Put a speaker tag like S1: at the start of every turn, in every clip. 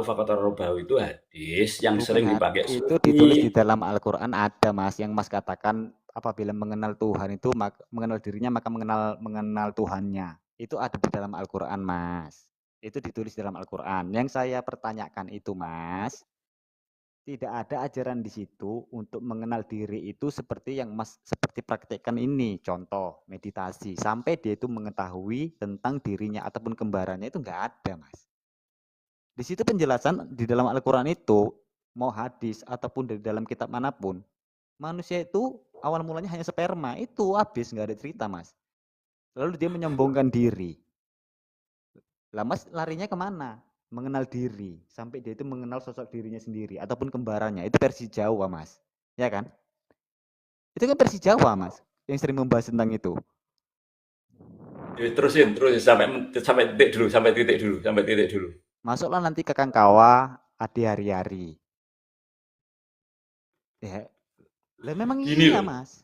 S1: faqad rabahu itu hadis yang
S2: Bukan
S1: sering dipakai
S2: itu ditulis di
S1: sufi.
S2: dalam Al-Qur'an ada, Mas, yang Mas katakan apabila mengenal Tuhan itu mengenal dirinya maka mengenal mengenal Tuhannya. Itu ada di dalam Al-Qur'an, Mas. Itu ditulis dalam Al-Qur'an. Yang saya pertanyakan itu, Mas, tidak ada ajaran di situ untuk mengenal diri itu seperti yang Mas seperti praktekkan ini, contoh meditasi, sampai dia itu mengetahui tentang dirinya ataupun kembarannya itu nggak ada, Mas. Di situ penjelasan di dalam Al-Quran itu, mau hadis ataupun dari dalam kitab manapun, manusia itu awal mulanya hanya sperma, itu habis, nggak ada cerita, Mas. Lalu dia menyombongkan diri. Lah Mas larinya kemana? Mengenal diri, sampai dia itu mengenal sosok dirinya sendiri, ataupun kembarannya, itu versi Jawa, Mas. Ya kan? Itu kan versi Jawa, Mas, yang sering membahas tentang itu.
S1: Terusin, terus sampai sampai titik dulu, sampai titik dulu, sampai titik dulu.
S2: Masuklah nanti ke Kangkawa, Adi Hari-Hari. Ya, lah memang
S1: Gini
S2: iya,
S1: loh,
S2: Mas.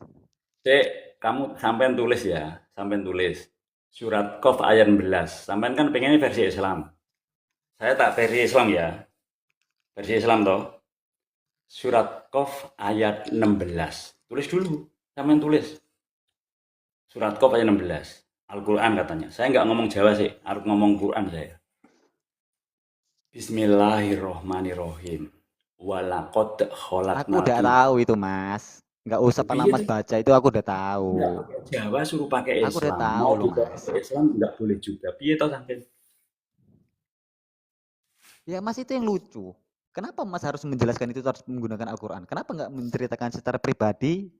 S1: Cek, kamu sampean tulis ya, sampean tulis. Surat Qaf ayat 11. Sampean kan pengennya versi Islam. Saya tak versi Islam ya. Versi Islam toh. Surat Qaf ayat 16. Tulis dulu. Sampean tulis. Surat Qaf ayat 16. Al-Quran katanya. Saya nggak ngomong Jawa sih. Harus ngomong Quran saya. Bismillahirrohmanirrohim. Walakot
S2: Aku
S1: kholaknal
S2: udah tahu itu, Mas. Nggak usah Pak
S1: Iya,
S2: Lamas baca itu aku udah tahu.
S1: nggak pakai Jawa suruh pakai
S2: Aku udah
S1: Islam.
S2: tahu
S1: Mau
S2: loh,
S1: dibawa
S2: Mas.
S1: pakai Islam nggak boleh juga. Piye toh sampean?
S2: Ya, Mas itu yang lucu. Kenapa Mas harus menjelaskan itu harus menggunakan Al-Quran? Kenapa nggak menceritakan secara pribadi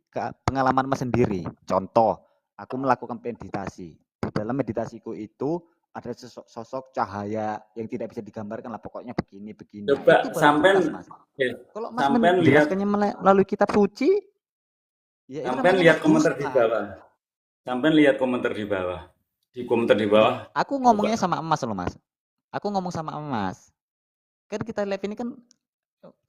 S2: pengalaman Mas sendiri? Contoh, aku melakukan meditasi. Di dalam meditasiku itu ada sosok cahaya yang tidak bisa digambarkan lah. Pokoknya begini-begini. Nah,
S1: Coba
S2: itu baru
S1: sampean
S2: jelas, Mas.
S1: eh,
S2: Kalau Mas
S1: sampean lihat
S2: menjelaskannya melalui kitab suci, ya itu
S1: sampean
S2: namanya
S1: lihat
S2: Mas
S1: komentar di
S2: dusta.
S1: bawah. Sampean lihat komentar di bawah. Di komentar di
S2: Enggak,
S1: bawah
S2: aku
S1: coba.
S2: ngomongnya sama emas loh, Mas. Aku ngomong sama emas. Kan kita live ini kan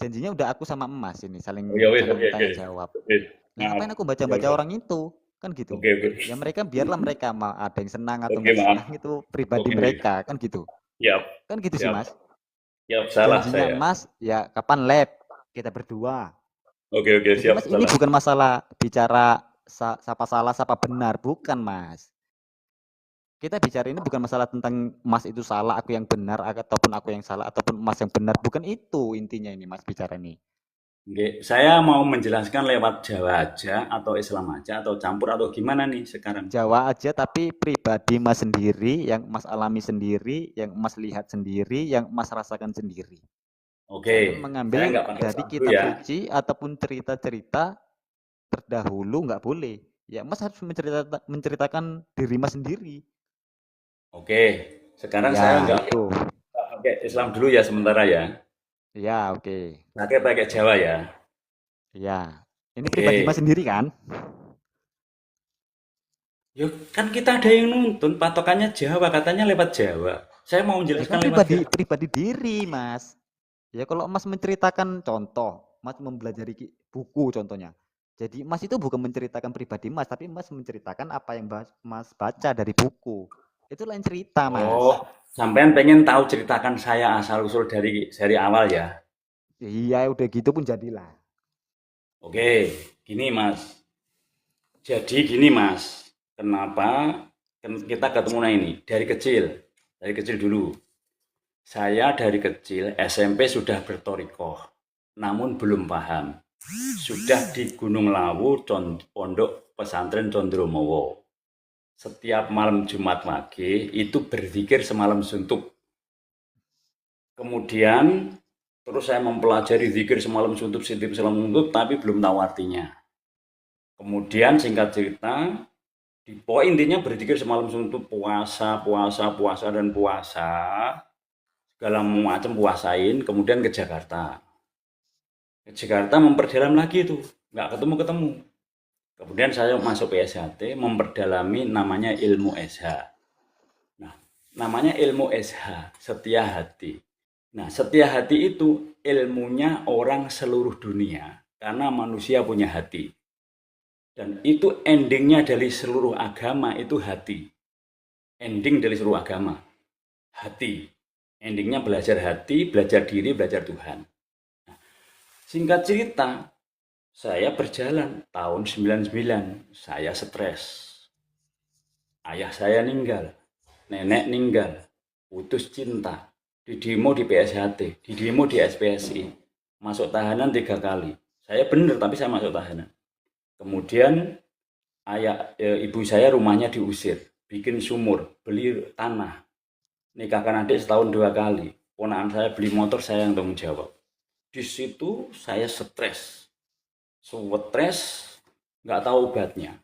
S2: janjinya udah aku sama emas ini
S1: Oh, ya
S2: saling
S1: wis,
S2: saling
S1: oke oke.
S2: tanya jawab.
S1: Wis.
S2: Nah,
S1: Maaf.
S2: ngapain aku
S1: Ya
S2: baca-baca
S1: udah.
S2: orang itu? Kan gitu.
S1: Oke oke.
S2: Ya mereka biarlah mereka mau ada yang senang atau
S1: Oke,
S2: nggak
S1: maaf.
S2: senang itu pribadi
S1: Oke.
S2: mereka, kan gitu.
S1: Siap.
S2: Kan gitu sih,
S1: Siap.
S2: Mas.
S1: Siap salah
S2: Janjinya
S1: saya.
S2: emas ya kapan lab kita berdua.
S1: Oke oke,
S2: Jadi
S1: siap
S2: Mas ini
S1: salah.
S2: bukan masalah bicara siapa salah siapa benar, bukan, Mas. Kita bicara ini bukan masalah tentang Mas itu salah, aku yang benar, ataupun aku yang salah, ataupun Mas yang benar. Bukan itu intinya ini Mas bicara ini.
S1: Oke, saya mau menjelaskan lewat Jawa aja atau Islam aja atau campur atau gimana nih sekarang?
S2: Jawa aja tapi pribadi Mas sendiri, yang Mas alami sendiri, yang Mas lihat sendiri, yang Mas rasakan sendiri.
S1: Oke,
S2: Jangan
S1: saya
S2: mengambil
S1: nggak pakai
S2: dari
S1: Islam dulu
S2: kitab
S1: ya.
S2: suci ataupun cerita-cerita terdahulu, nggak boleh. Ya Mas harus menceritakan diri Mas sendiri.
S1: Oke, sekarang saya
S2: Ya
S1: nggak
S2: itu.
S1: pakai Islam dulu ya sementara ya.
S2: Ya oke.
S1: Pakai Jawa ya.
S2: Ya. Ini pribadi Mas
S1: Oke.
S2: sendiri kan?
S1: Yuk, kan kita ada yang nuntun, patokannya Jawa, katanya lewat Jawa. Saya mau
S2: Ya kan
S1: menjelaskan lewat
S2: pribadi
S1: firman.
S2: pribadi diri Mas. Ya kalau Mas menceritakan contoh, Mas mempelajari buku contohnya. Jadi Mas itu bukan menceritakan pribadi Mas, tapi Mas menceritakan apa yang Mas baca dari buku. Itu lain cerita, Mas.
S1: Oh, sampean pengen tahu ceritakan saya asal usul dari awal ya.
S2: Iya, udah gitu pun jadilah.
S1: Oke, gini Mas. Jadi gini Mas, kenapa kita ketemu ini dari kecil dulu. Saya dari kecil SMP sudah bertorikoh, namun belum paham. Sudah di Gunung Lawu, Pondok Pesantren Condromowo. Setiap malam Jumat pagi itu berzikir semalam suntuk. Kemudian terus saya mempelajari zikir semalam suntuk, semalam suntuk, tapi belum tahu artinya. Kemudian singkat cerita, di poin intinya berzikir semalam suntuk, puasa, puasa, puasa dan puasa, segala macam puasain, kemudian ke Jakarta. Ke Jakarta memperdalam lagi itu, nggak ketemu-ketemu. Kemudian saya masuk PSHT, memperdalami namanya ilmu SH. Nah, namanya ilmu SH, setia hati. Nah, setia hati itu ilmunya orang seluruh dunia, karena manusia punya hati. Dan itu endingnya dari seluruh agama itu hati. Ending dari seluruh agama, hati. Endingnya belajar hati, belajar diri, belajar Tuhan. Singkat cerita, saya berjalan tahun 99, saya stres. Ayah saya meninggal, nenek meninggal, putus cinta, di demo di PSHT, di demo di SPSI, masuk tahanan 3 kali. Saya benar, tapi saya masuk tahanan. Kemudian ibu saya rumahnya diusir, bikin sumur, beli tanah, nikahkan adik setahun 2 kali. Ponakan saya beli motor, saya yang tanggung jawab. Di situ saya stres, nggak tahu obatnya.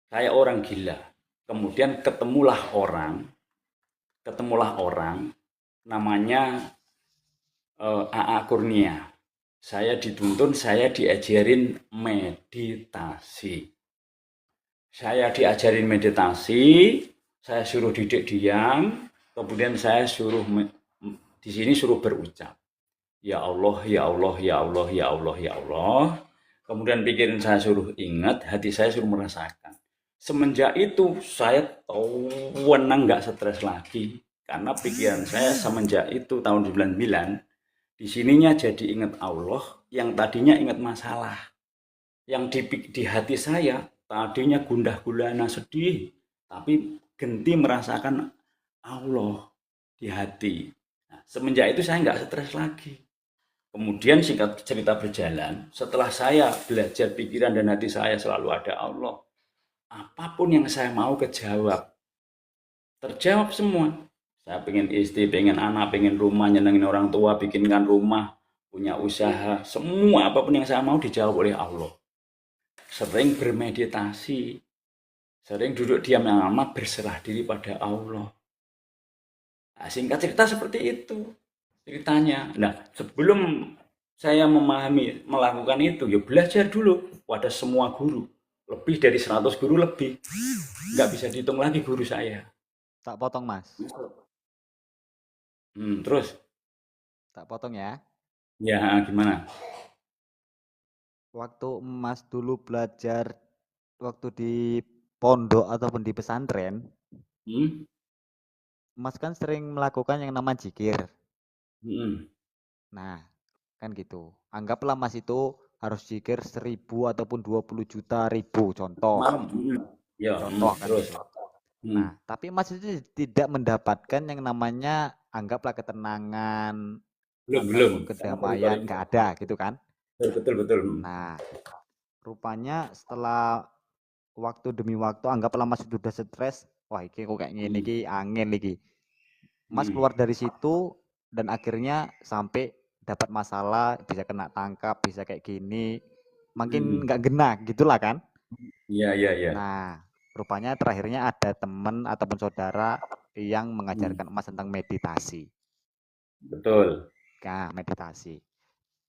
S1: Saya orang gila. Kemudian ketemulah orang namanya AA Kurnia. Saya dituntun, saya diajarin meditasi. Saya diajarin meditasi, saya suruh didik diam, kemudian saya suruh di sini suruh berucap. Ya Allah, ya Allah, ya Allah, ya Allah, ya Allah. Kemudian pikiran saya suruh ingat, hati saya suruh merasakan. Semenjak itu saya tenang, nggak stres lagi. Karena pikiran saya semenjak itu tahun 99, di sininya jadi ingat Allah, yang tadinya ingat masalah. Yang di hati saya tadinya gundah gulana sedih, tapi genti merasakan Allah di hati. Nah, semenjak itu saya nggak stres lagi. Kemudian singkat cerita berjalan, setelah saya belajar pikiran dan hati saya selalu ada Allah, apapun yang saya mau kejawab, terjawab semua. Saya pengen istri, pengen anak, pengen rumah, nyenengin orang tua, bikinkan rumah, punya usaha, semua apapun yang saya mau dijawab oleh Allah. Sering bermeditasi, sering duduk diam yang lama, berserah diri pada Allah. Nah, singkat cerita seperti itu ceritanya. Nah, sebelum saya melakukan itu, ya belajar dulu pada semua guru. Lebih dari 100 guru lebih. Nggak bisa dihitung lagi guru saya.
S2: Tak potong, Mas.
S1: Terus,
S2: Tak potong ya.
S1: ya gimana?
S2: Waktu Mas dulu belajar waktu di pondok ataupun di pesantren,
S1: Hmm?
S2: Mas kan sering melakukan yang nama zikir.
S1: Hmm.
S2: Nah, kan gitu. Anggaplah Mas itu harus zikir 1.000 ataupun 20 juta ribu, contoh.
S1: Malam. Ya,
S2: Contoh kan
S1: terus.
S2: gitu.
S1: Hmm.
S2: Nah, tapi Mas itu tidak mendapatkan yang namanya anggaplah ketenangan
S1: Belum, belum.
S2: ataupun
S1: Karena baru-baru
S2: kedamaian,
S1: ini.
S2: nggak ada gitu kan.
S1: Betul, betul, betul.
S2: Nah, rupanya setelah waktu demi waktu anggaplah Mas sudah stres, wah iki kok kayak gini
S1: Hmm.
S2: iki angin iki. Mas
S1: Hmm.
S2: keluar dari situ dan akhirnya sampai dapat masalah, bisa kena tangkap, bisa kayak gini. Makin
S1: Hmm.
S2: nggak gena gitulah kan.
S1: Iya, iya, iya.
S2: Nah, rupanya terakhirnya ada teman ataupun saudara yang
S1: Hmm.
S2: mengajarkan Mas tentang meditasi.
S1: Betul.
S2: Nah, meditasi.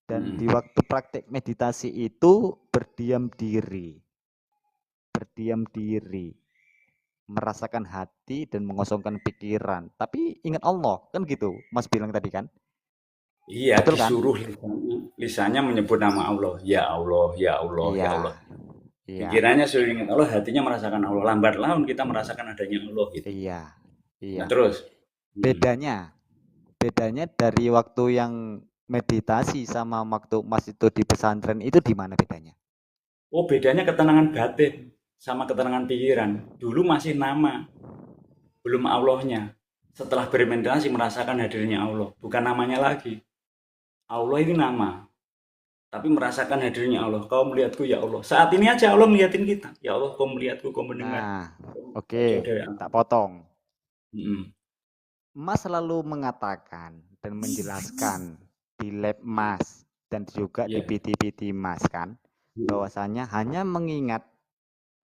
S2: Dan
S1: Hmm.
S2: di waktu praktek meditasi itu berdiam diri, merasakan hati dan mengosongkan pikiran. Tapi ingat Allah, kan gitu. Mas bilang tadi kan?
S1: Iya,
S2: Betul kan?
S1: disuruh lisannya menyebut nama Allah. Ya Allah, ya Allah, ya
S2: Iya,
S1: Allah.
S2: iya,
S1: Pikirannya sudah ingat Allah, hatinya merasakan Allah. Lambat laun kita merasakan adanya Allah gitu.
S2: iya,
S1: Nah
S2: iya.
S1: terus, hmm.
S2: Bedanya, bedanya dari waktu yang meditasi sama waktu Mas itu di pesantren itu di mana bedanya?
S1: Oh bedanya ketenangan batin sama ketenangan pikiran. Dulu masih nama, belum Allahnya. Setelah bermeditasi merasakan hadirnya Allah, bukan namanya lagi. Allah ini nama, tapi merasakan hadirnya Allah. Kau melihatku ya Allah. Saat ini aja Allah melihatin kita. Ya Allah, kau melihatku, kau mendengar.
S2: Nah, oke,
S1: Saudara.
S2: tak potong.
S1: Hmm.
S2: Mas selalu mengatakan dan menjelaskan di lab Mas dan juga di
S1: Ya.
S2: PT-PT Mas kan, bahwasanya hanya mengingat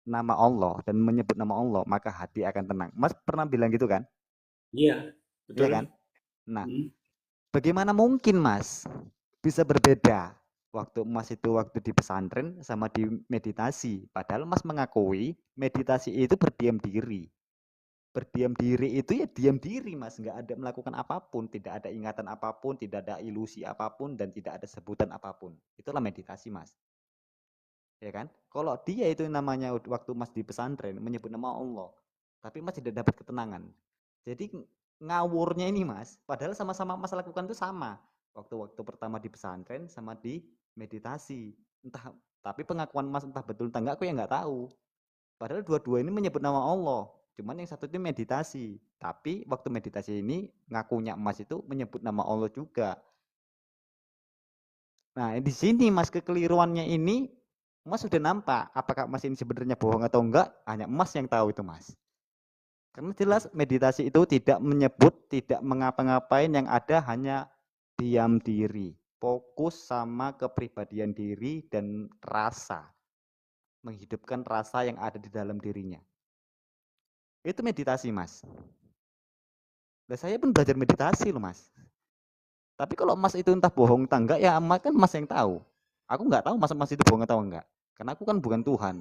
S2: nama Allah dan menyebut nama Allah maka hati akan tenang. Mas pernah bilang gitu kan?
S1: Iya,
S2: Iya
S1: betul.
S2: kan? Nah,
S1: Hmm.
S2: bagaimana mungkin Mas bisa berbeda waktu Mas itu waktu di pesantren sama di meditasi? Padahal Mas mengakui meditasi itu berdiam diri. Berdiam diri itu ya diam diri Mas, nggak ada melakukan apapun, tidak ada ingatan apapun, tidak ada ilusi apapun, dan tidak ada sebutan apapun. Itulah meditasi Mas. Ya kan? Kalau dia itu namanya waktu Mas di pesantren menyebut nama Allah, tapi Mas tidak dapat ketenangan. Jadi ngawurnya ini Mas. Padahal sama-sama Mas lakukan itu sama. Waktu-waktu pertama di pesantren sama di meditasi. Entah, tapi pengakuan Mas entah betul entah enggak aku yang nggak tahu. Padahal dua-dua ini menyebut nama Allah. Cuman yang satu itu meditasi. Tapi waktu meditasi ini ngakunya Mas itu menyebut nama Allah juga. Nah, di sini Mas kekeliruannya ini Mas sudah nampak apakah Mas ini sebenarnya bohong atau enggak, hanya Mas yang tahu itu Mas. Karena jelas meditasi itu tidak menyebut, tidak mengapa-ngapain, yang ada hanya diam diri, fokus sama kepribadian diri dan rasa, menghidupkan rasa yang ada di dalam dirinya. Itu meditasi Mas. Dan saya pun belajar meditasi loh Mas. Tapi kalau Mas itu entah bohong entah enggak, ya Mas kan Mas yang tahu. Aku nggak tahu Mas itu bohong atau enggak. Karena aku kan bukan Tuhan.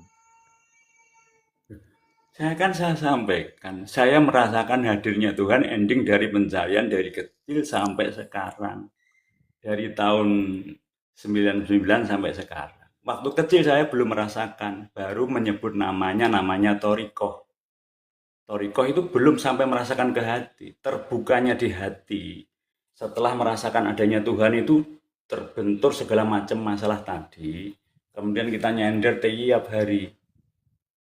S1: Saya sampaikan, saya merasakan hadirnya Tuhan ending dari pencarian dari kecil sampai sekarang. Dari tahun 99 sampai sekarang. Waktu kecil saya belum merasakan, baru menyebut namanya Toriko. Toriko itu belum sampai merasakan ke hati, terbukanya di hati. Setelah merasakan adanya Tuhan itu terbentur segala macam masalah tadi. Kemudian kita nyender tiap hari.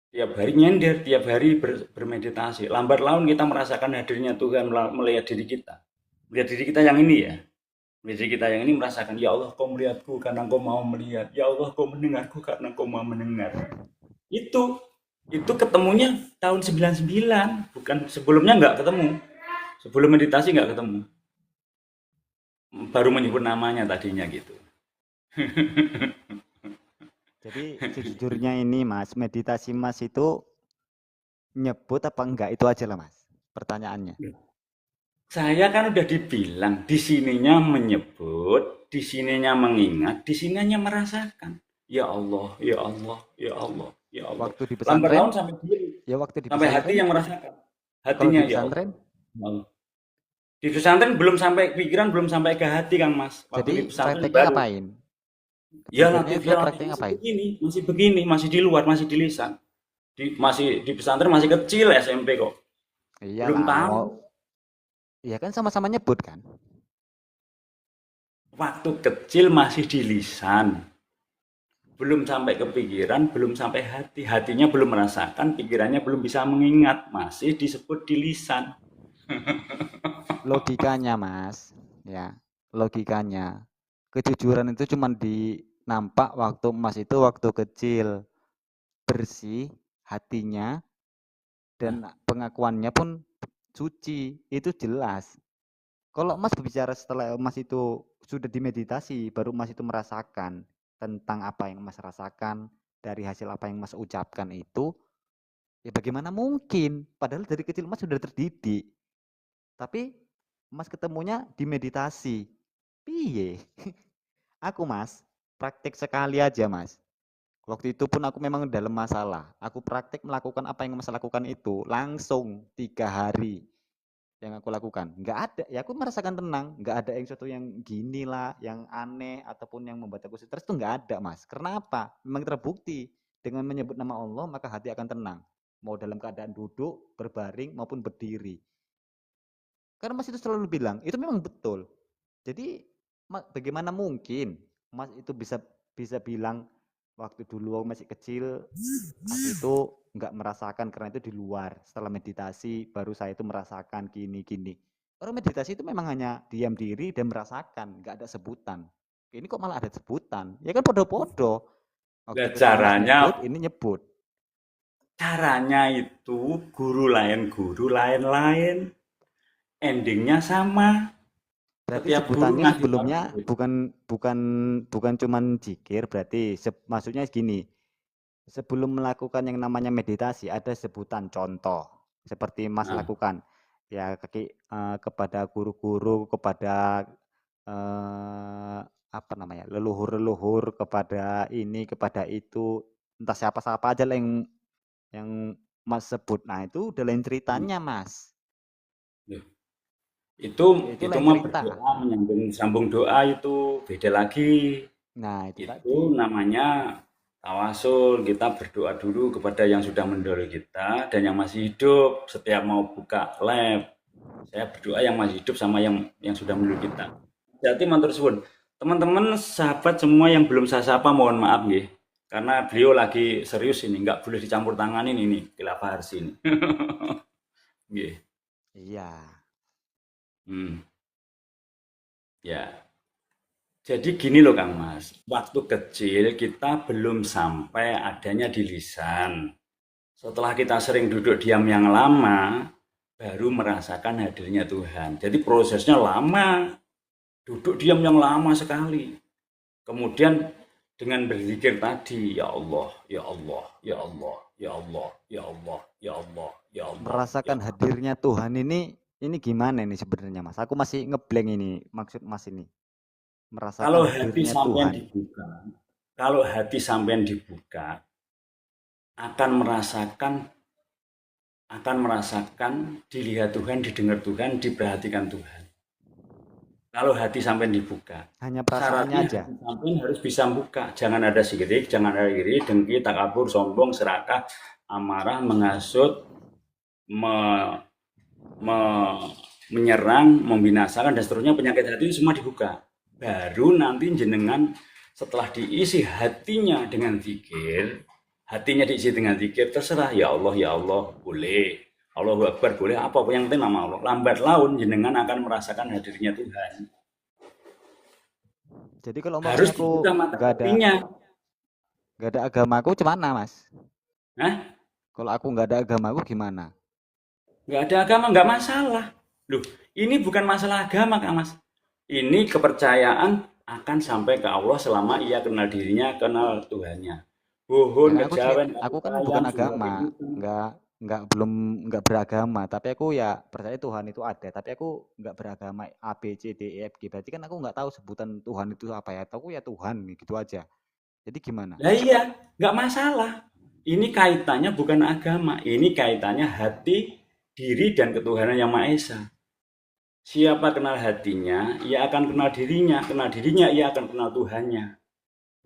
S1: Tiap hari nyender, tiap hari bermeditasi. Lambat laun kita merasakan hadirnya Tuhan melihat diri kita. Melihat diri kita yang ini ya. Melihat diri kita yang ini merasakan, ya Allah kau melihatku karena kau mau melihat. Ya Allah kau mendengarku karena kau mau mendengar. Itu ketemunya tahun 99, bukan sebelumnya nggak ketemu. Sebelum meditasi nggak ketemu. Baru menyebut namanya tadinya gitu.
S2: Jadi sejujurnya ini Mas, meditasi Mas itu nyebut apa enggak itu aja lah Mas. Pertanyaannya.
S1: Saya kan udah dibilang di sininya menyebut, di sininya mengingat, di sininya merasakan. Ya Allah, ya Allah, ya Allah, ya Allah.
S2: Waktu di
S1: Lambat
S2: pesantren,
S1: laun sampai diri,
S2: ya waktu di
S1: sampai hati
S2: pesantren,
S1: yang merasakan.
S2: kalau
S1: Hatinya
S2: di
S1: ya Allah.
S2: pesantren,
S1: Ya Allah. Di pesantren belum sampai pikiran, belum sampai ke hati Kang Mas. Waktu
S2: jadi
S1: di pesantren
S2: prakteknya
S1: baru.
S2: ngapain?
S1: Ya
S2: Sebenarnya
S1: latif,
S2: itu
S1: ya latif
S2: prakteknya
S1: masih
S2: ngapain?
S1: begini, masih begini, masih di luar, masih di lisan. Masih di pesantren masih kecil SMP kok. Belum
S2: Iyalah,
S1: tahu.
S2: mau iya kan sama-sama nyebut kan?
S1: Waktu kecil masih di lisan. Belum sampai ke pikiran, belum sampai hati. Hatinya belum merasakan, pikirannya belum bisa mengingat. Masih disebut di lisan.
S2: Logikanya Mas, ya, logikanya. Kejujuran itu cuma nampak waktu Mas itu waktu kecil, bersih hatinya
S1: Nah,
S2: dan pengakuannya pun suci, itu jelas. Kalau Mas berbicara setelah Mas itu sudah dimeditasi, baru Mas itu merasakan tentang apa yang Mas rasakan dari hasil apa yang Mas ucapkan itu, ya bagaimana mungkin? Padahal dari kecil Mas sudah terdidik. Tapi Mas ketemunya di meditasi. Piye? Aku Mas, praktik sekali aja Mas. Waktu itu pun aku memang dalam masalah. Aku praktik melakukan apa yang Mas lakukan itu langsung 3 hari yang aku lakukan. Nggak ada, ya aku merasakan tenang. Nggak ada yang sesuatu yang gini lah, yang aneh ataupun yang membuat aku stres itu nggak ada Mas. Karena apa? Memang terbukti dengan menyebut nama Allah maka hati akan tenang. Mau dalam keadaan duduk, berbaring maupun berdiri. Karena Mas itu selalu bilang, itu memang betul. Jadi bagaimana mungkin Mas itu bisa bisa bilang waktu dulu aku masih kecil, aku itu nggak merasakan karena itu di luar. Setelah meditasi baru saya itu merasakan gini-gini. Orang meditasi itu memang hanya diam diri dan merasakan, nggak ada sebutan. Ini kok malah ada sebutan? Ya kan podo-podo. Waktu
S1: nah
S2: kecil Mas nyebut,
S1: caranya,
S2: ini nyebut.
S1: caranya itu guru lain lain. Endingnya sama.
S2: Berarti
S1: Setiap guru
S2: sebutannya
S1: ngasih
S2: sebelumnya
S1: tahu.
S2: bukan bukan bukan cuman zikir, berarti maksudnya gini, sebelum melakukan yang namanya meditasi ada sebutan contoh seperti Mas
S1: Nah,
S2: lakukan ya kepada guru-guru, kepada apa namanya, leluhur-leluhur, kepada ini, kepada itu, entah siapa-siapa aja lah yang Mas sebut. Nah, itu udah lain ceritanya, Mas.
S1: itu
S2: Itu
S1: itu
S2: lain
S1: mah
S2: cerita.
S1: berdoa menyambung sambung doa itu beda lagi.
S2: Nah, itu
S1: Itu
S2: tadi.
S1: namanya tawasul. Kita berdoa dulu kepada yang sudah mendahului kita dan yang masih hidup. Setiap mau buka lab, Saya berdoa yang masih hidup sama yang sudah meninggal kita. Jadi matur suwun. Teman-teman sahabat semua yang belum saya sapa mohon maaf nggih. Karena beliau lagi serius ini, nggak boleh dicampur tanganin ini khilafah harsi ini. Nggih.
S2: Iya.
S1: Hmm, ya. Jadi gini loh Kang Mas, waktu kecil kita belum sampai adanya di lisan. Setelah kita sering duduk diam yang lama, baru merasakan hadirnya Tuhan. Jadi prosesnya lama, duduk diam yang lama sekali. Kemudian dengan berzikir tadi, ya Allah, ya Allah, ya Allah, ya Allah, ya Allah, ya Allah, ya Allah, ya
S2: Merasakan
S1: Allah.
S2: hadirnya Tuhan ini gimana nih sebenarnya Mas? Aku masih ngeblank ini maksud Mas ini. Merasakan
S1: Kalau hati
S2: hadirnya
S1: sampean
S2: Tuhan.
S1: dibuka, kalau hati sampean dibuka, akan merasakan dilihat Tuhan, didengar Tuhan, diperhatikan Tuhan. Kalau hati sampai dibuka,
S2: Hanya perasaannya
S1: syaratnya
S2: aja.
S1: hati sampai harus bisa buka. Jangan ada sirik, jangan ada iri, dengki, takabur, sombong, serakah, amarah, menghasut, me, me, menyerang, membinasakan dan seterusnya. Penyakit hati itu semua dibuka. Baru nanti jenengan setelah diisi hatinya dengan zikir, terserah ya Allah boleh, Allahu Akbar boleh, apa yang penting nama Allah. Lambat laun jenengan akan merasakan hadirnya Tuhan.
S2: Jadi kalau
S1: Harus
S2: umpamanya aku
S1: dibuka mata
S2: nggak ada
S1: hatinya.
S2: nggak ada agamaku gimana Mas?
S1: Hah?
S2: Kalau aku nggak ada agamaku gimana?
S1: Nggak ada agama, nggak masalah. Loh, ini bukan masalah agama, Kak Mas. Ini kepercayaan akan sampai ke Allah selama ia kenal dirinya, kenal Tuhannya.
S2: Ya
S1: Bohong,
S2: kan
S1: kejawen,
S2: aku
S1: kasih
S2: kan bukan
S1: sayang, sumber
S2: agama,
S1: kehidupan.
S2: nggak nggak belum nggak beragama, tapi aku ya percaya Tuhan itu ada, tapi aku nggak beragama A B C D E F G. Berarti kan aku nggak tahu sebutan Tuhan itu apa ya. Tahu ya Tuhan gitu aja. Jadi gimana?
S1: Nah iya, nggak masalah. Ini kaitannya bukan agama, ini kaitannya hati, diri, dan ketuhanan yang Maha Esa. Siapa kenal hatinya, ia akan kenal dirinya, ia akan kenal Tuhannya.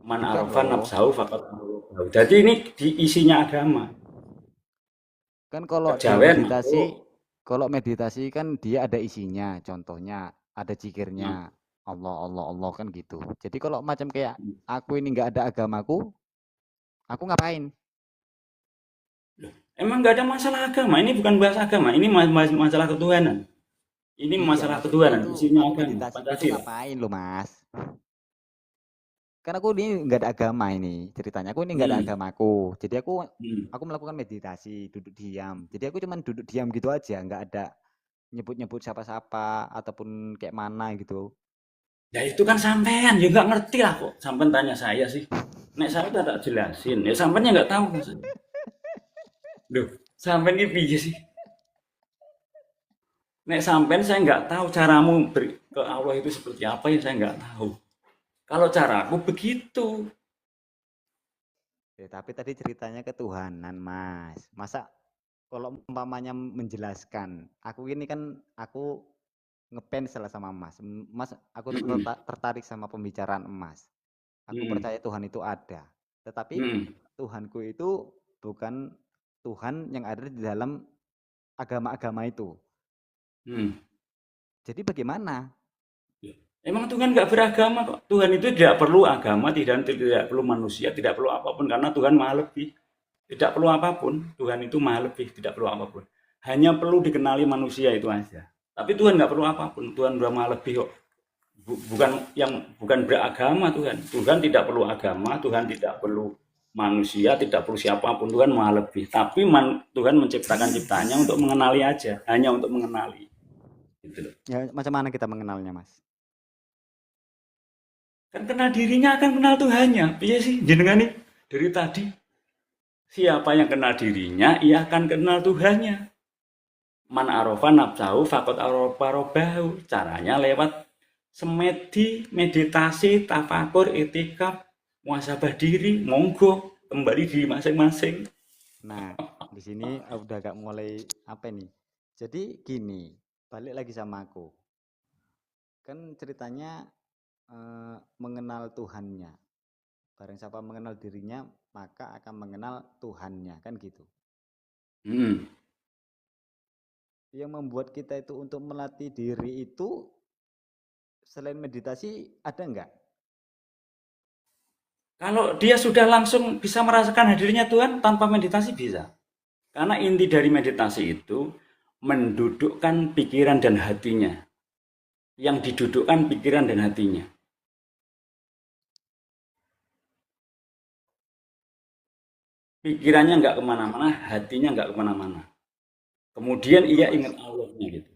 S1: Man
S2: Bukan
S1: arafan
S2: loh.
S1: nafsahu faqad arafah. Jadi ini diisinya agama.
S2: Kan kalau di
S1: Kejawen
S2: meditasi,
S1: masuk.
S2: kalau meditasi kan dia ada isinya, contohnya ada zikirnya.
S1: Hmm.
S2: Allah Allah Allah kan gitu. Jadi kalau macam kayak aku ini nggak ada agamaku, aku ngapain?
S1: Emang nggak ada masalah agama. Ini bukan bahas agama. Ini masalah ketuhanan. Ini
S2: Iya,
S1: masalah
S2: maksudku
S1: ketuhanan.
S2: itu
S1: Isinya
S2: aku
S1: agama.
S2: meditasiku itu
S1: Pancasila.
S2: ngapain loh Mas? Kan aku ini nggak ada agama ini ceritanya. Aku ini nggak ada
S1: Hmm.
S2: agamaku. Jadi aku
S1: Hmm.
S2: aku melakukan meditasi, duduk diam. Jadi aku cuman duduk diam gitu aja, nggak ada nyebut-nyebut siapa-siapa ataupun kayak mana gitu.
S1: Ya itu kan sampean. Ya nggak ngerti lah kok. Sampean tanya saya sih. Nek saya tak jelasin. Ya sampean ya nggak tahu kan saya. Loh, sampean ini piye sih? Nek sampean saya nggak tahu caramu ke Allah itu seperti apa ya saya nggak tahu. Kalau caraku begitu.
S2: Ya, tapi tadi ceritanya ketuhanan, Mas. Masa kalau umpamanya menjelaskan, aku ini kan aku ngefans salah sama Mas. Mas, aku
S1: Hmm.
S2: tertarik sama pembicaraan Emas. Aku
S1: Hmm.
S2: percaya Tuhan itu ada. Tetapi
S1: Hmm.
S2: Tuhanku itu bukan Tuhan yang ada di dalam agama-agama itu.
S1: Hmm.
S2: Jadi bagaimana?
S1: Emang Tuhan nggak beragama kok. Tuhan itu tidak perlu agama, tidak perlu manusia, tidak perlu apapun karena Tuhan maha lebih. Tidak perlu apapun, Tuhan itu maha lebih, tidak perlu apapun. Hanya perlu dikenali manusia itu aja. Tapi Tuhan nggak perlu apapun, Tuhan udah maha lebih kok. Bukan beragama Tuhan. Tuhan tidak perlu agama, Tuhan tidak perlu manusia, tidak perlu siapapun. Tuhan maha lebih. Tapi Tuhan menciptakan ciptaannya untuk mengenali aja, hanya untuk mengenali. Gitu loh.
S2: Ya, macam mana kita mengenalnya, Mas?
S1: Kan kenal dirinya akan kenal Tuhannya. Iya sih, jenengan nih dari tadi. Siapa yang kenal dirinya, ia akan kenal Tuhannya. Man arofa nafsahu fakot arofa robahu. Caranya lewat semedi, meditasi, tafakur, etikaf, muasabah diri, monggo kembali diri masing-masing.
S2: Nah, di sini udah agak mulai apa nih? Jadi gini, balik lagi sama aku. Kan ceritanya mengenal Tuhannya. Barang siapa mengenal dirinya, maka akan mengenal Tuhannya, kan gitu.
S1: Hmm.
S2: Yang membuat kita itu untuk melatih diri itu selain meditasi ada nggak?
S1: Kalau dia sudah langsung bisa merasakan hadirnya Tuhan tanpa meditasi bisa. Karena inti dari meditasi itu mendudukkan pikiran dan hatinya. Yang didudukkan pikiran dan hatinya. Pikirannya nggak kemana-mana, hatinya nggak kemana-mana. Kemudian
S2: Belum
S1: ia
S2: mas,
S1: ingat Allahnya gitu.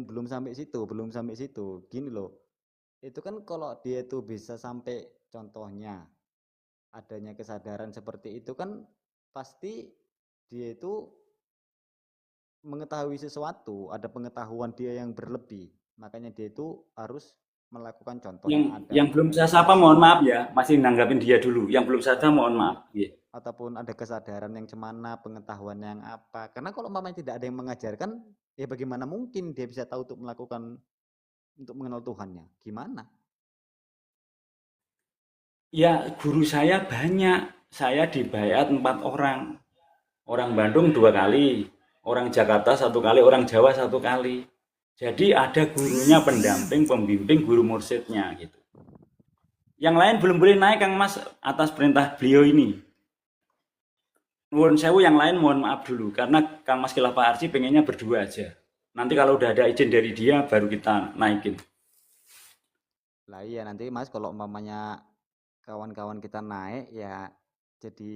S2: belum sampai situ, belum sampai situ. Gini loh, itu kan kalau dia itu bisa sampai contohnya adanya kesadaran seperti itu kan pasti dia itu mengetahui sesuatu, ada pengetahuan dia yang berlebih. Makanya dia itu harus melakukan
S1: Yang
S2: contohnya ada
S1: yang belum saya sapa mohon
S2: meditasi
S1: maaf ya, masih nanggapin dia dulu. Yang belum saya sapa mohon maaf. Iya.
S2: ataupun ada kesadaran yang cemana, pengetahuan yang apa. Karena kalau umpamanya tidak ada yang mengajarkan, ya bagaimana mungkin dia bisa tahu untuk melakukan untuk mengenal Tuhannya? Gimana?
S1: Ya guru saya banyak. Saya dibayat 4 orang. Orang Bandung 2 kali, orang Jakarta 1 kali, orang Jawa 1 kali. Jadi ada gurunya, pendamping, pembimbing, guru mursyidnya gitu. Yang lain belum boleh naik Kang Mas atas perintah beliau ini. Nuwun sewu yang lain mohon maaf dulu karena Kang Mas Khilafah Arsi pengennya berdua aja. Nanti kalau udah ada izin dari dia baru kita naikin.
S2: Lah iya nanti Mas kalau umpamanya kawan-kawan kita naik ya jadi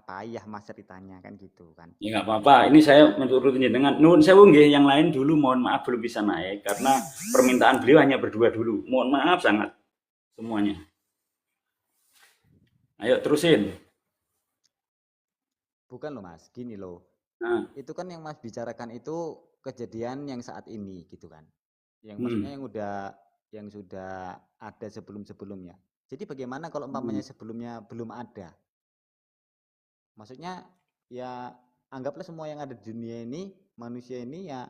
S2: payah Mas ceritanya kan gitu kan.
S1: Ya nggak apa-apa. Ini saya menurutin dengan nuwun sewu nggih yang lain dulu mohon maaf belum bisa naik karena permintaan beliau hanya berdua dulu. Mohon maaf sangat semuanya. Ayo terusin.
S2: Bukan loh Mas, gini loh.
S1: Nah,
S2: Itu kan yang Mas bicarakan itu kejadian yang saat ini gitu kan. Yang maksudnya
S1: hmm,
S2: yang sudah ada sebelum-sebelumnya. Jadi bagaimana kalau
S1: hmm.
S2: umpamanya sebelumnya belum ada? Maksudnya ya anggaplah semua yang ada di dunia ini, manusia ini ya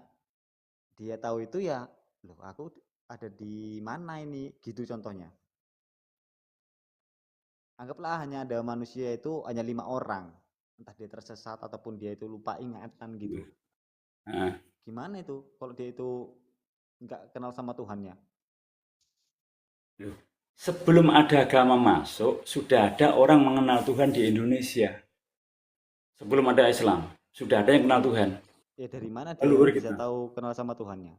S2: dia tahu itu ya, loh aku ada di mana ini gitu contohnya. Anggaplah hanya ada manusia itu hanya 5 orang, entah dia tersesat ataupun dia itu lupa ingatan gitu.
S1: Nah,
S2: Gimana itu kalau dia itu nggak kenal sama Tuhannya?
S1: sebelum ada agama masuk, sudah ada orang mengenal Tuhan di Indonesia. Sebelum ada Islam, sudah ada yang kenal Tuhan.
S2: Ya dari mana dia
S1: Leluhur
S2: bisa
S1: kita.
S2: tahu kenal sama Tuhannya?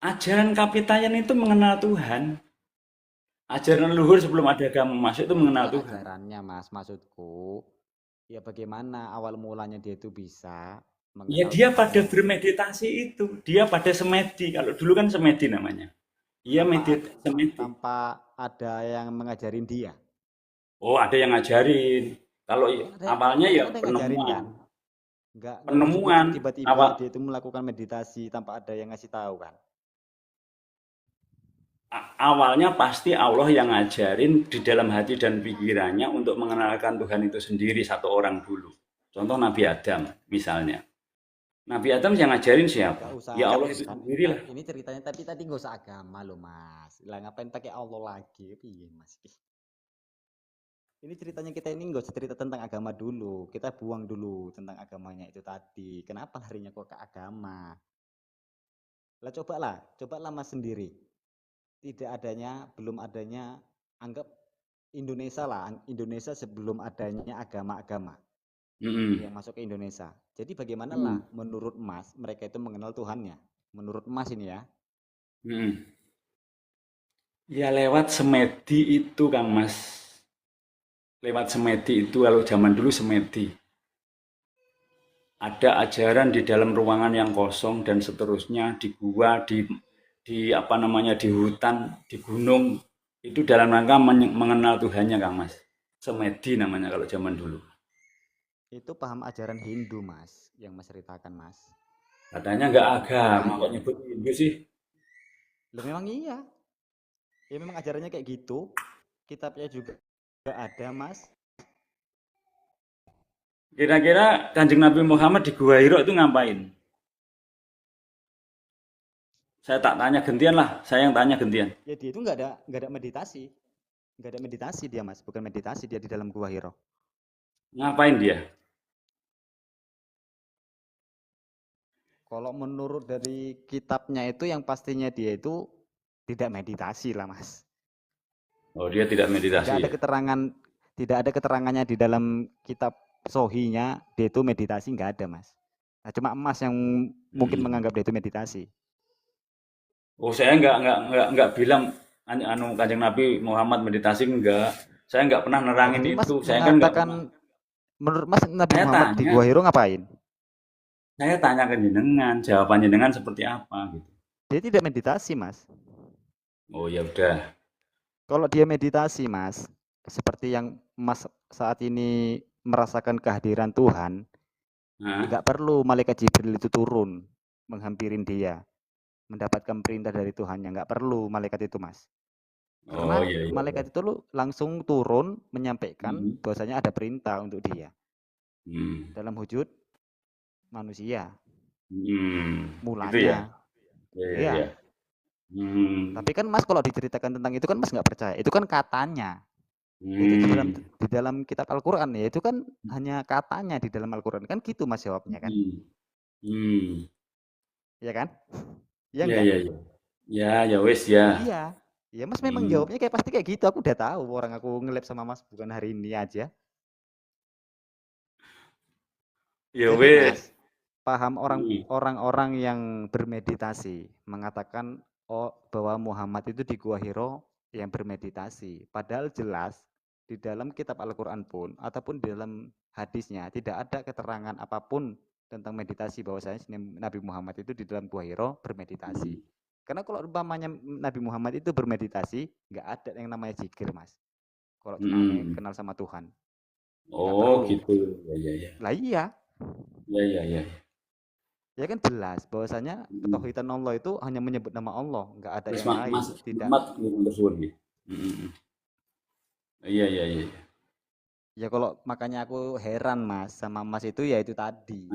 S1: Ajaran Kapitayan itu mengenal Tuhan. Ajaran leluhur sebelum ada agama masuk itu mengenal
S2: Bukan
S1: Tuhan.
S2: ajarannya Mas, maksudku ya bagaimana awal mulanya dia itu bisa
S1: Ya
S2: mengenal
S1: dia pada
S2: Tuhan
S1: bermeditasi itu. Dia pada semedi. Kalau dulu kan semedi namanya. Iya medit semedi.
S2: tanpa ada yang mengajarin dia.
S1: Oh ada yang ngajarin. Kalau awalnya
S2: Kan
S1: ya
S2: ada yang ngajarin
S1: penemuan.
S2: kan? Nggak ujuk-ujuk
S1: Penemuan.
S2: tiba-tiba
S1: Awal
S2: dia itu melakukan meditasi tanpa ada yang ngasih tahu kan?
S1: awalnya pasti Allah yang ngajarin di dalam hati dan pikirannya untuk mengenalkan Tuhan itu sendiri satu orang dulu. Contoh Nabi Adam misalnya. Nabi Adam yang ngajarin siapa?
S2: Nggak usah
S1: Ya Allah itu
S2: kan
S1: sendirilah.
S2: ini ceritanya tapi tadi nggak usah agama loh Mas. Lah ngapain pakai Allah lagi? Iya Mas. Ini ceritanya kita ini nggak usah cerita tentang agama dulu. Kita buang dulu tentang agamanya itu tadi. Kenapa larinya kok ke agama? Lah cobalah Mas sendiri. Tidak adanya, belum adanya, anggap Indonesia lah, Indonesia sebelum adanya agama-agama
S1: Mm-mm.
S2: yang masuk ke Indonesia. Jadi bagaimana lah
S1: Mm-mm.
S2: menurut Mas mereka itu mengenal Tuhannya? Menurut Mas ini ya.
S1: Mm-mm. Ya lewat semedi itu Kang Mas. Lewat semedi itu kalau zaman dulu semedi. Ada ajaran di dalam ruangan yang kosong dan seterusnya di gua di apa namanya di hutan, di gunung itu dalam rangka mengenal Tuhannya Kang Mas. Semedi namanya kalau zaman dulu.
S2: Itu paham ajaran Hindu Mas, yang Mas ceritakan Mas.
S1: Katanya nggak
S2: Lah
S1: agama, kok
S2: iya.
S1: nyebut Hindu sih?
S2: Loh memang iya. Ya memang ajarannya kayak gitu. Kitabnya juga nggak ada Mas.
S1: Kira-kira Kanjeng Nabi Muhammad di Gua Hiro itu ngapain? Saya tak tanya gantian lah, saya yang tanya gantian.
S2: Ya dia itu nggak ada meditasi. Nggak ada meditasi dia Mas, bukan meditasi dia di dalam Gua Hiro.
S1: Ngapain dia?
S2: Kalau menurut dari kitabnya itu yang pastinya dia itu tidak meditasi lah, Mas.
S1: Oh, dia tidak
S2: Tidak
S1: meditasi
S2: ada
S1: ya?
S2: keterangan, tidak ada keterangannya di dalam kitab Sohinya dia itu meditasi, nggak ada, Mas. Nah, cuma Mas yang mungkin
S1: Hmm.
S2: menganggap dia itu meditasi.
S1: Oh, saya nggak bilang anu Kanjeng Nabi Muhammad meditasi enggak. Saya nggak pernah
S2: Lah,
S1: nerangin
S2: tapi Mas
S1: itu. Saya kan nggak pernah.
S2: mengatakan menurut Mas Nabi
S1: Saya
S2: Muhammad di
S1: tanya,
S2: Gua Hiro ngapain?
S1: saya tanya ke jenengan, jawaban jenengan seperti apa gitu.
S2: Dia tidak meditasi, Mas.
S1: Oh ya udah.
S2: Kalau dia meditasi, Mas, seperti yang Mas saat ini merasakan kehadiran Tuhan,
S1: Hah?
S2: nggak perlu malaikat Jibril itu turun menghampirin dia, mendapatkan perintah dari Tuhannya, nggak perlu malaikat itu, Mas.
S1: Oh
S2: Karena
S1: iya iya iya.
S2: malaikat itu langsung turun menyampaikan
S1: Hmm.
S2: bahwasanya ada perintah untuk dia
S1: Hmm.
S2: dalam wujud manusia
S1: Gitu ya.
S2: mulanya.
S1: Iya iya iya.
S2: Iya,
S1: Hmm.
S2: tapi kan Mas kalau diceritakan tentang itu kan Mas nggak percaya. Itu kan katanya. Itu
S1: Hmm.
S2: di dalam kitab Al-Qur'an ya, itu kan hanya katanya di dalam Al-Qur'an. Kan gitu Mas jawabnya kan?
S1: Hmm. Hmm.
S2: Iya kan? Iya
S1: Iya
S2: enggak?
S1: iya iya. Ya ya wes ya.
S2: Iya. Ya Mas memang
S1: Hmm.
S2: jawabnya kayak pasti kayak gitu. Aku udah tahu orang aku nge sama Mas bukan hari ini aja.
S1: Ya
S2: Jadi
S1: wes.
S2: Mas, paham
S1: Hmm.
S2: orang-orang yang bermeditasi mengatakan oh bahwa Muhammad itu di Gua Hiro yang bermeditasi. Padahal jelas di dalam kitab Al-Qur'an pun ataupun di dalam hadisnya tidak ada keterangan apapun tentang meditasi bahwasanya Nabi Muhammad itu di dalam Gua Hiro bermeditasi.
S1: Hmm.
S2: Karena kalau umpamanya Nabi Muhammad itu bermeditasi, nggak ada yang namanya zikir, Mas. Kalau cuma
S1: Hmm.
S2: kenal sama Tuhan, nggak
S1: Oh
S2: perlu.
S1: gitu. Ya ya ya.
S2: Lah iya,
S1: Ya ya ya.
S2: ya kan jelas bahwasanya
S1: Hmm.
S2: ketauhidan Allah itu hanya menyebut nama Allah, nggak ada
S1: Terus
S2: yang
S1: Mas
S2: lain. Tidak.
S1: Muhammad gitu suwun nggih. Hmm. Iya iya iya.
S2: Ya kalau makanya aku heran Mas sama Mas itu ya itu tadi.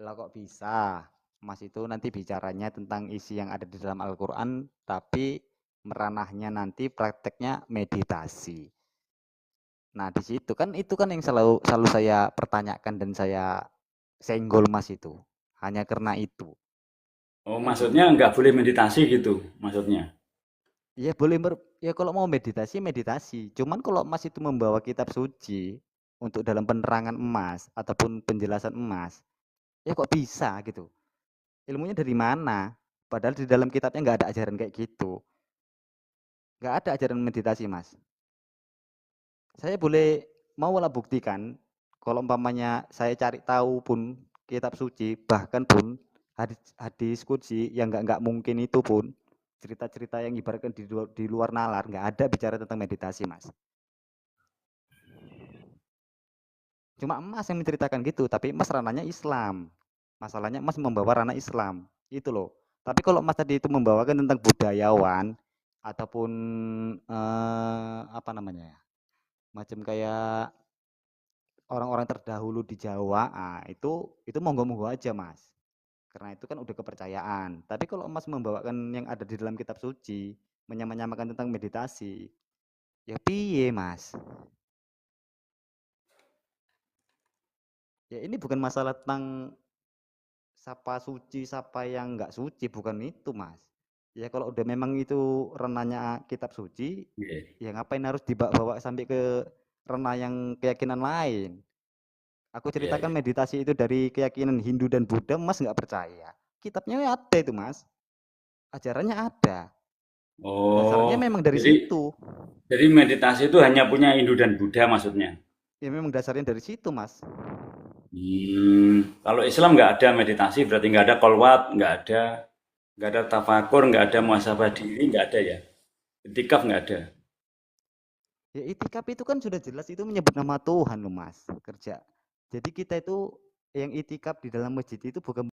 S2: Lah kok bisa? Mas itu nanti bicaranya tentang isi yang ada di dalam Al-Qur'an tapi meranahnya nanti prakteknya meditasi. Nah, di situ kan itu kan yang selalu selalu saya pertanyakan dan saya senggol Mas itu. Hanya karena itu.
S1: Oh
S2: Kan
S1: maksudnya
S2: gitu.
S1: nggak boleh meditasi gitu maksudnya.
S2: Ya boleh ya kalau mau meditasi meditasi. Cuman kalau Mas itu membawa kitab suci untuk dalam penerangan emas ataupun penjelasan emas, ya kok bisa gitu. Ilmunya dari mana? Padahal di dalam kitabnya nggak ada ajaran kayak gitu. Nggak ada ajaran meditasi, Mas. Saya boleh mau lah buktikan kalau umpamanya saya cari tahu pun kitab suci bahkan pun hadis hadis qudsi yang nggak mungkin itu pun cerita-cerita yang ibaratkan di luar nalar nggak ada bicara tentang meditasi Mas. Cuma Mas yang menceritakan gitu tapi Mas ranahnya Islam. Masalahnya Mas membawa ranah Islam itu loh. Tapi kalau Mas tadi itu membawakan tentang budayawan ataupun apa namanya ya macam kayak orang-orang terdahulu di Jawa, itu monggo-monggo aja Mas. Karena itu kan udah kepercayaan. Tapi kalau Mas membawakan yang ada di dalam kitab suci, menyamakan tentang meditasi, ya piye Mas? Ya ini bukan masalah tentang siapa suci, siapa yang nggak suci, bukan itu Mas. Ya kalau udah memang itu ranahnya kitab suci,
S1: Iya.
S2: ya ngapain harus dibawa sampai ke ranah yang keyakinan lain. Aku
S1: Iya
S2: ceritakan
S1: iya.
S2: meditasi itu dari keyakinan Hindu dan Buddha, Mas nggak percaya. Kitabnya ada itu, Mas. Ajarannya ada. Dasarnya
S1: Oh,
S2: memang dari
S1: jadi
S2: situ.
S1: meditasi itu hanya punya Hindu dan Buddha maksudnya.
S2: Ya memang dasarnya dari situ, Mas.
S1: Kalau Islam nggak ada meditasi, berarti nggak ada kolwat, nggak ada tafakur, nggak ada muhasabah diri, nggak ada ya. Itikaf nggak ada.
S2: Ya itikaf itu kan sudah jelas itu menyebut nama Tuhan loh, Mas. Kerja. Jadi kita itu yang itikaf di dalam masjid itu bukan